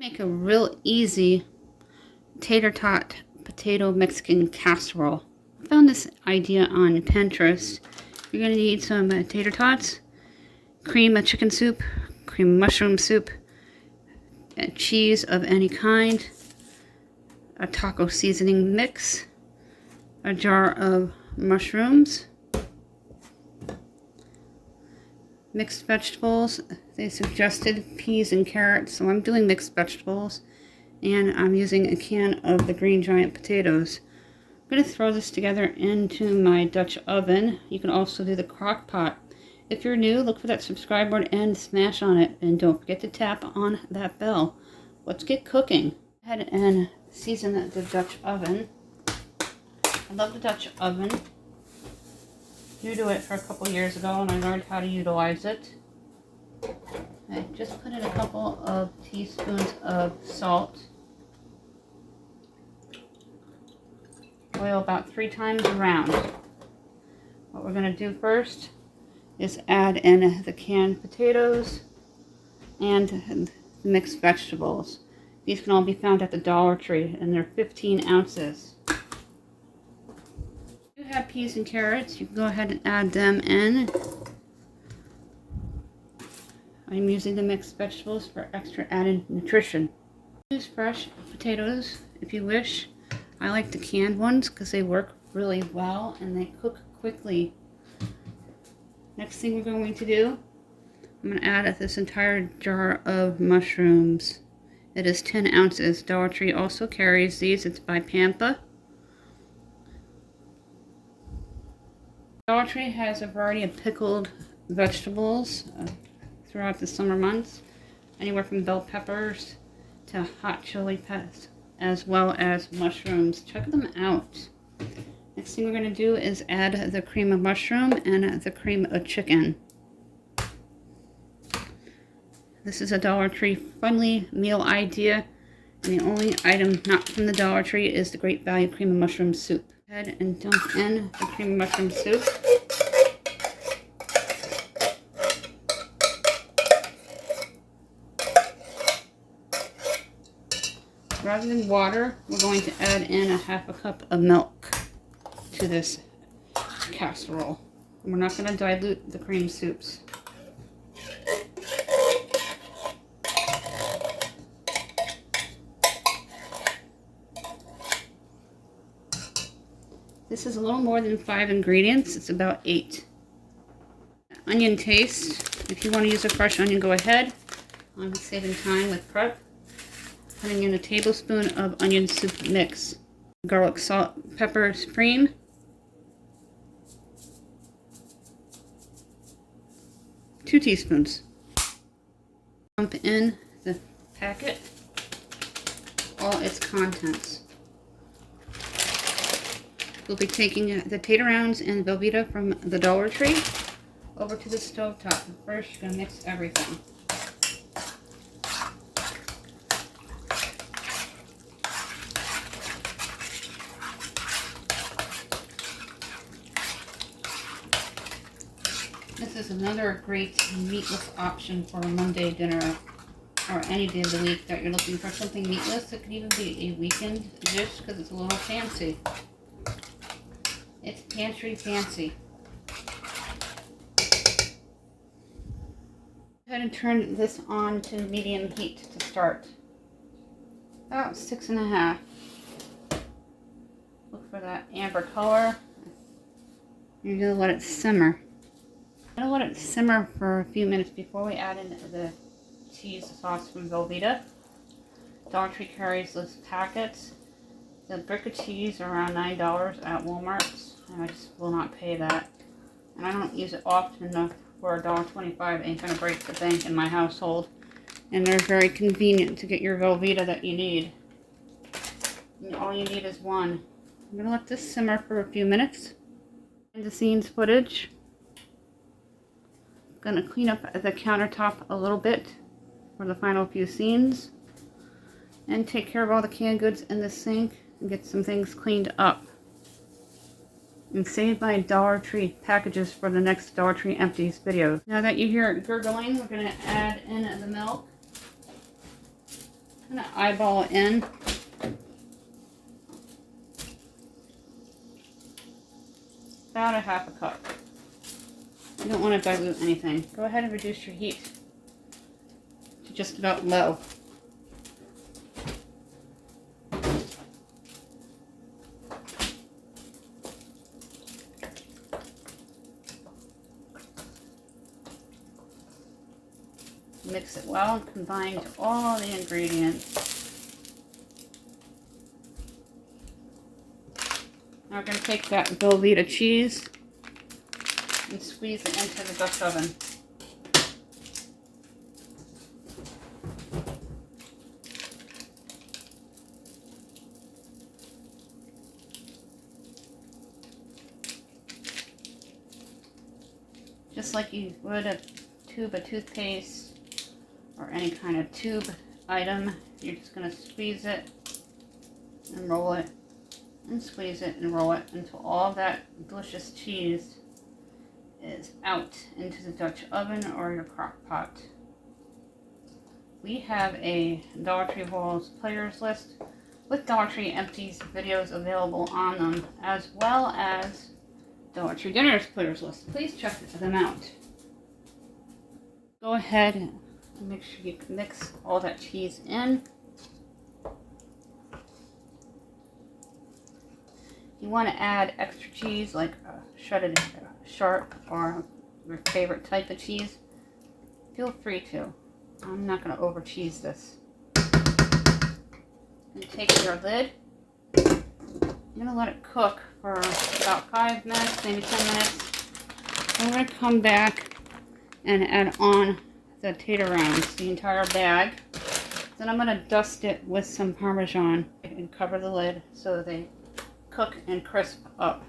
Make a real easy tater tot potato Mexican casserole. I found this idea on Pinterest. You're going to need some tater tots, cream of chicken soup, cream mushroom soup, cheese of any kind, a taco seasoning mix, a jar of mushrooms, mixed vegetables. They suggested peas and carrots, so I'm doing mixed vegetables, and I'm using a can of the green giant potatoes. I'm going to throw this together into my Dutch oven. You can also do the crock pot. If you're new, look for that subscribe button and smash on it, and don't forget to tap on that bell. Let's get cooking. Go ahead and season the Dutch oven. I love the Dutch oven. New to it for a couple years ago, and I learned how to utilize it. I just put in a couple of teaspoons of salt. Oil about 3 times around. What we're going to do first is add in the canned potatoes and the mixed vegetables. These can all be found at the Dollar Tree, and they're 15 ounces. If you have peas and carrots, you can go ahead and add them in. I'm using the mixed vegetables for extra added nutrition. Use fresh potatoes if you wish. I like the canned ones because they work really well and they cook quickly. Next thing we're going to do, I'm going to add this entire jar of mushrooms. It is 10 ounces. Dollar Tree also carries these. It's by Pampa. Dollar Tree has a variety of pickled vegetables throughout the summer months. Anywhere from bell peppers to hot chili peppers, as well as mushrooms. Check them out. Next thing we're going to do is add the cream of mushroom and the cream of chicken. This is a Dollar Tree friendly meal idea, and the only item not from the Dollar Tree is the Great Value cream of mushroom soup. Go ahead and dump in the cream of mushroom soup. Rather than water, we're going to add in a half a cup of milk to this casserole. We're not going to dilute the cream soups. This is a little more than 5 ingredients. It's about 8. Onion taste. If you want to use a fresh onion, go ahead. I'm saving time with prep. Putting in a tablespoon of onion soup mix. Garlic, salt, pepper, cream. Two teaspoons. Dump in the packet, all its contents. We'll be taking the tater rounds and Velveeta from the Dollar Tree over to the stove top. First, you're going to mix everything. This is another great meatless option for a Monday dinner or any day of the week that you're looking for something meatless. It could even be a weekend dish because it's a little fancy. It's pantry fancy. Go ahead and turn this on to medium heat to start. About 6.5. Look for that amber color. You're going to let it simmer. I'm going to let it simmer for a few minutes before we add in the cheese sauce from Velveeta. Dollar Tree carries those packets. The brick of cheese are around $9 at Walmart. I just will not pay that. And I don't use it often enough for $1.25 ain't going to break the bank in my household. And they're very convenient to get your Velveeta that you need. And all you need is one. I'm going to let this simmer for a few minutes. Behind the scenes footage. Going to clean up the countertop a little bit for the final few scenes. And take care of all the canned goods in the sink and get some things cleaned up. And save my Dollar Tree packages for the next Dollar Tree Empties video. Now that you hear it gurgling, we're going to add in the milk. I'm going to eyeball it in. About a half a cup. You don't want to dilute anything. Go ahead and reduce your heat to just about low. Mix it well and combine all the ingredients. Now we're going to take that Velveeta cheese and squeeze it into the Dutch oven. Just like you would a tube of toothpaste or any kind of tube item, you're just going to squeeze it and roll it and squeeze it and roll it until all that delicious cheese is out into the Dutch oven or your crock pot. We have a Dollar Tree Hauls players list with Dollar Tree Empties videos available on them, as well as Dollar Tree Dinners players list. Please check them out. Go ahead and make sure you mix all that cheese in. You want to add extra cheese, like shredded sharp or your favorite type of cheese, feel free to. I'm not going to over cheese this. And take your lid. You're going to let it cook for about 5 minutes, maybe 10 minutes. I'm going to come back and add on the tater rounds, the entire bag. Then I'm going to dust it with some Parmesan and cover the lid so they cook and crisp up.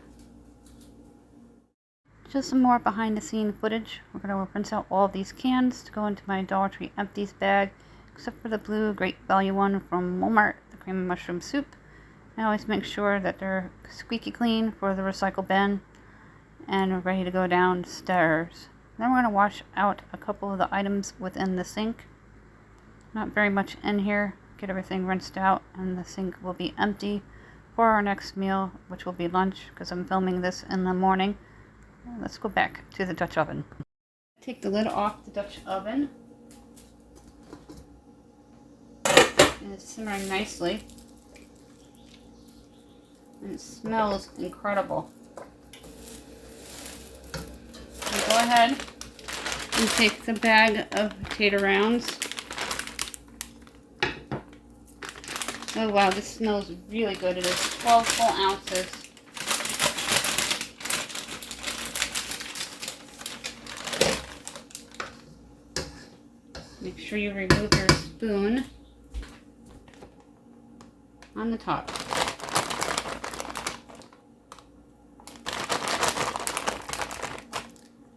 Just some more behind the scene footage. We're going to rinse out all of these cans to go into my Dollar Tree Empties bag, except for the blue Great Value one from Walmart, the cream and mushroom soup. I always make sure that they're squeaky clean for the recycle bin and ready to go downstairs. Then we're going to wash out a couple of the items within the sink. Not very much in here. Get everything rinsed out and the sink will be empty for our next meal, which will be lunch because I'm filming this in the morning. Let's go back to the Dutch oven. Take the lid off the Dutch oven. And it's simmering nicely. And it smells incredible. So go ahead and take the bag of tater rounds. Oh wow, this smells really good. It is 12 full ounces. Make sure you remove your spoon on the top.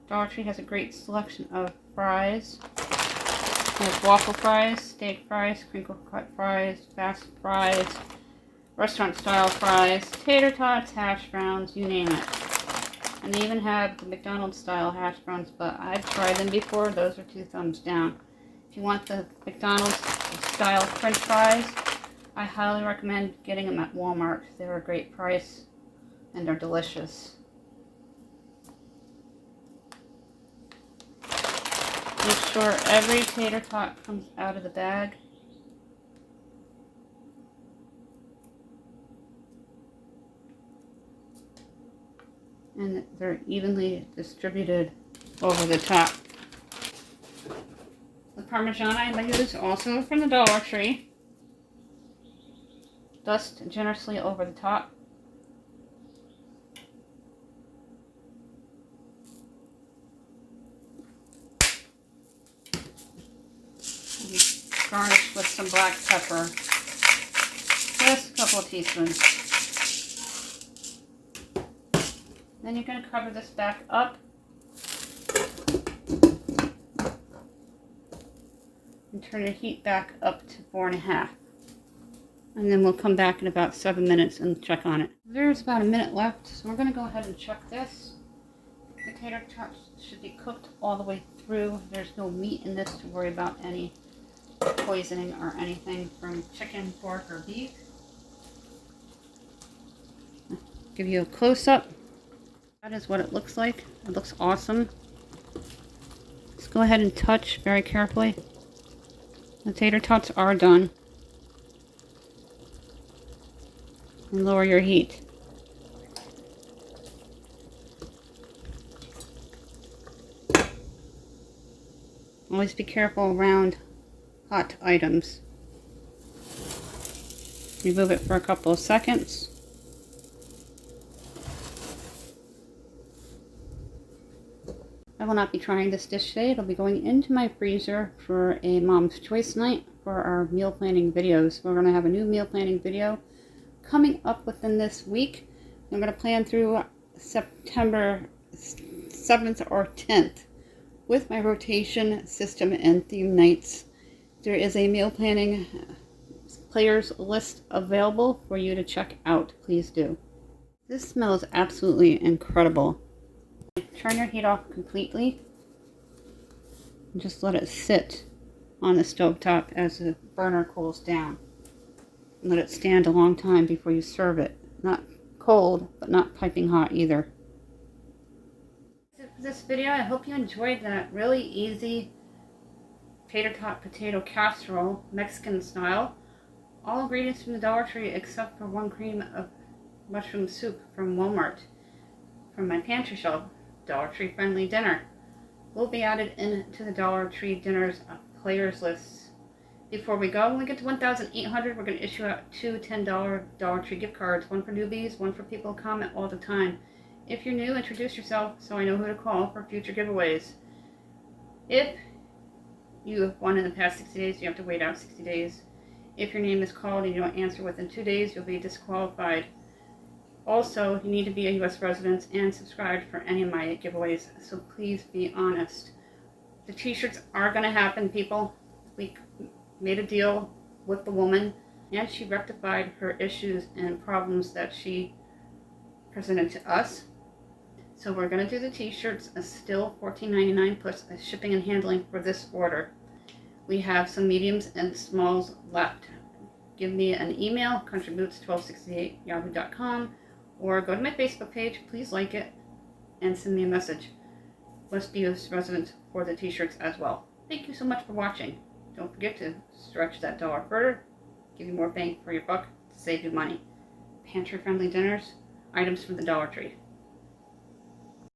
Dollar Tree has a great selection of fries. There's waffle fries, steak fries, crinkle cut fries, fast fries, restaurant style fries, tater tots, hash browns, you name it. And they even have the McDonald's style hash browns, but I've tried them before. Those are 2 thumbs down. If you want the McDonald's style french fries, I highly recommend getting them at Walmart. They're a great price and they're delicious. Make sure every tater tot comes out of the bag. And they're evenly distributed over the top. The Parmesan I use also from the Dollar Tree. Dust generously over the top. And garnish with some black pepper. Just a couple of teaspoons. Then you're going to cover this back up and turn your heat back up to 4.5. And then we'll come back in about 7 minutes and check on it. There's about a minute left, so we're going to go ahead and check this. The tater tots should be cooked all the way through. There's no meat in this to worry about any poisoning or anything from chicken, pork, or beef. Give you a close-up. That is what it looks like. It looks awesome. Just go ahead and touch very carefully. The tater tots are done. And lower your heat. Always be careful around hot items. Remove it for a couple of seconds. I will not be trying this dish today. It'll be going into my freezer for a Mom's Choice night for our meal planning videos. We're going to have a new meal planning video coming up within this week. I'm going to plan through September 7th or 10th with my rotation system and theme nights. There is a meal planning players list available for you to check out. Please do. This smells absolutely incredible. Turn your heat off completely and just let it sit on the stovetop as the burner cools down. And let it stand a long time before you serve it. Not cold, but not piping hot either. That's it for this video. I hope you enjoyed that really easy tater tot potato casserole, Mexican style. All ingredients from the Dollar Tree except for 1 cream of mushroom soup from Walmart. From my pantry shelf, Dollar Tree friendly dinner will be added into the Dollar Tree dinners players list. Before we go, when we get to 1,800, we're going to issue out 2 $10 Dollar Tree gift cards, one for newbies, one for people who comment all the time. If you're new, introduce yourself so I know who to call for future giveaways. If you have won in the past 60 days, you have to wait out 60 days. If your name is called and you don't answer within 2 days, you'll be disqualified. Also, you need to be a U.S. resident and subscribed for any of my giveaways, so please be honest. The t-shirts are going to happen, people. We made a deal with the woman, and she rectified her issues and problems that she presented to us. So we're going to do the t-shirts, still $14.99 plus shipping and handling for this order. We have some mediums and smalls left. Give me an email, countryboots1268yahoo.com, or go to my Facebook page, please like it, and send me a message. Must be a resident for the t-shirts as well. Thank you so much for watching. Don't forget to stretch that dollar further, give you more bang for your buck to save you money. Pantry friendly dinners, items from the Dollar Tree.